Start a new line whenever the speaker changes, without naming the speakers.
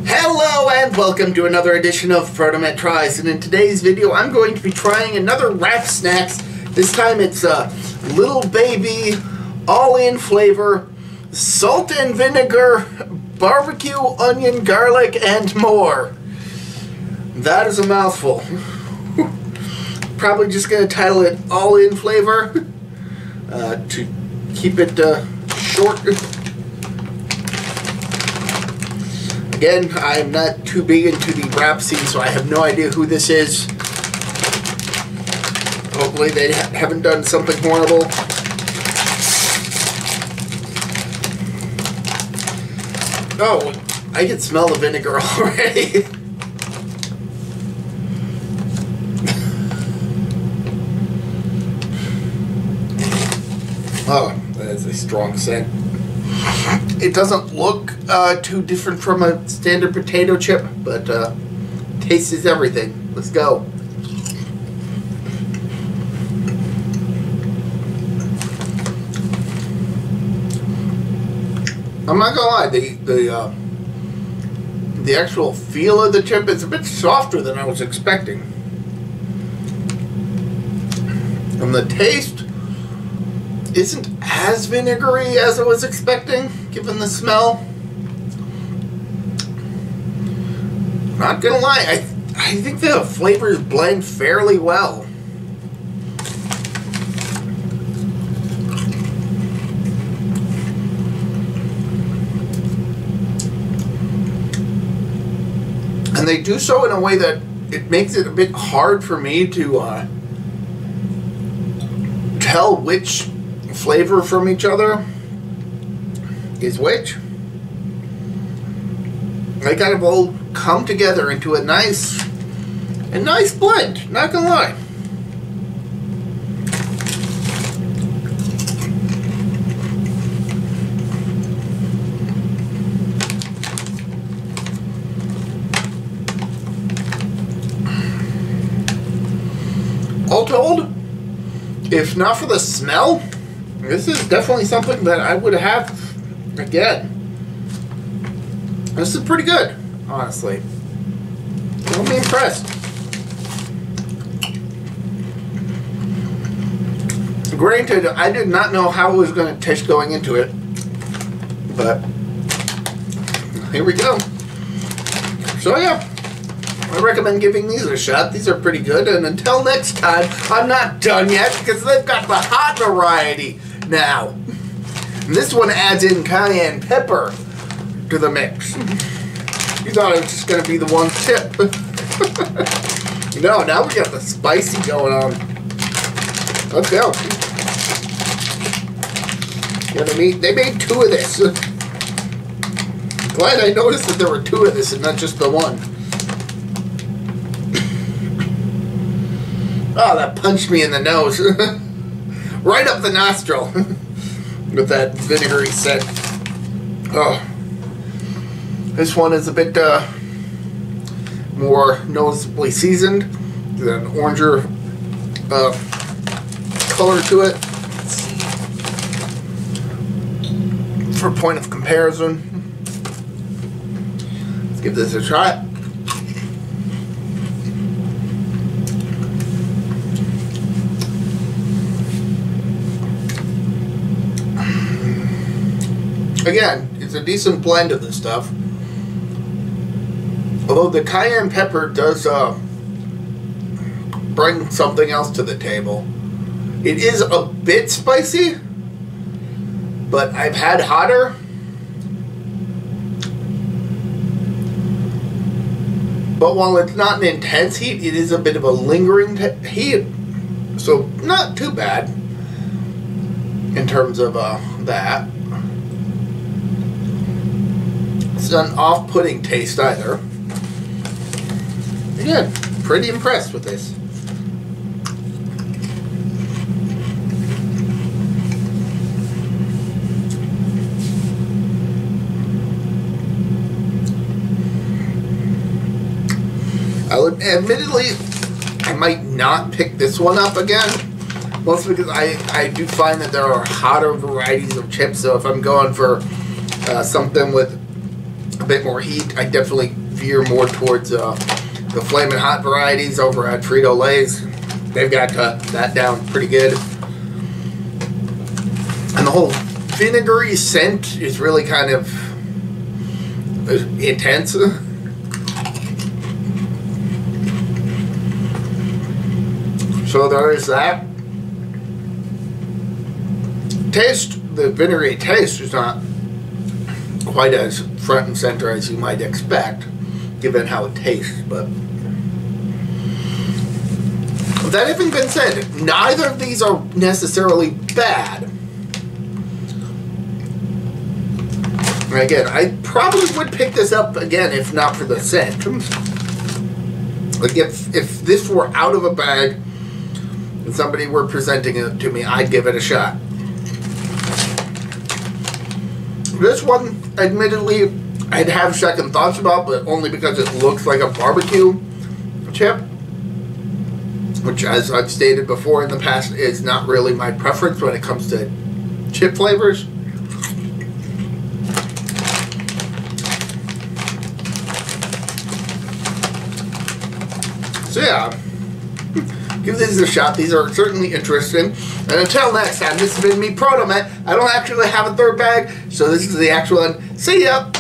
Hello and welcome to another edition of ProtoMet Tries, and in today's video I'm going to be trying another wrap snacks. This time it's a Little Baby all-in flavor, salt and vinegar, barbecue, onion, garlic, and more. That is a mouthful. Probably just going to title it all-in flavor to keep it short. Again, I'm not too big into the rap scene, so I have no idea who this is. Hopefully they haven't done something horrible. Oh, I can smell the vinegar already. Oh, that is a strong scent. It doesn't look too different from a standard potato chip, but taste is everything. Let's go. I'm not gonna lie, the actual feel of the chip is a bit softer than I was expecting. And the taste isn't as vinegary as I was expecting, given the smell. Not gonna lie, I think the flavors blend fairly well. And they do so in a way that it makes it a bit hard for me to tell which flavor from each other is which. They kind of all come together into a nice blend, not gonna lie. All told, if not for the smell, this is definitely something that I would have again. This is pretty good, honestly. I'll be impressed. Granted, I did not know how it was going to taste going into it, but here we go. So yeah, I recommend giving these a shot. These are pretty good, and until next time, I'm not done yet because they've got the hot variety now. And this one adds in cayenne pepper to the mix. You thought it was just going to be the one tip. No, now we got the spicy going on. Let's go. Yeah, they made two of this. Glad I noticed that there were two of this and not just the one. Oh, that punched me in the nose. Right up the nostril. With that vinegary scent. Oh. This one is a bit more noticeably seasoned. There's an oranger color to it. For a point of comparison, let's give this a try. Again, it's a decent blend of this stuff. Although the cayenne pepper does bring something else to the table. It is a bit spicy, but I've had hotter. But while it's not an intense heat, it is a bit of a lingering heat. So not too bad in terms of that. It's not an off-putting taste either. Again, pretty impressed with this. Admittedly, I might not pick this one up again, mostly because I do find that there are hotter varieties of chips, so if I'm going for something with a bit more heat. I definitely veer more towards the Flamin' Hot varieties over at Frito-Lay's. They've got that down pretty good. And the whole vinegary scent is really kind of intense. So there is that. Taste, the vinegary taste is not quite as front and center as you might expect, given how it tastes, but that having been said, neither of these are necessarily bad. Again, I probably would pick this up again if not for the scent. Like if this were out of a bag and somebody were presenting it to me, I'd give it a shot. This one, admittedly, I'd have second thoughts about, but only because it looks like a barbecue chip, which, as I've stated before in the past, is not really my preference when it comes to chip flavors. So yeah, give these a shot. These are certainly interesting. And until next time, this has been me, ProtoMet. I don't actually have a third bag, so this is the actual one. See ya!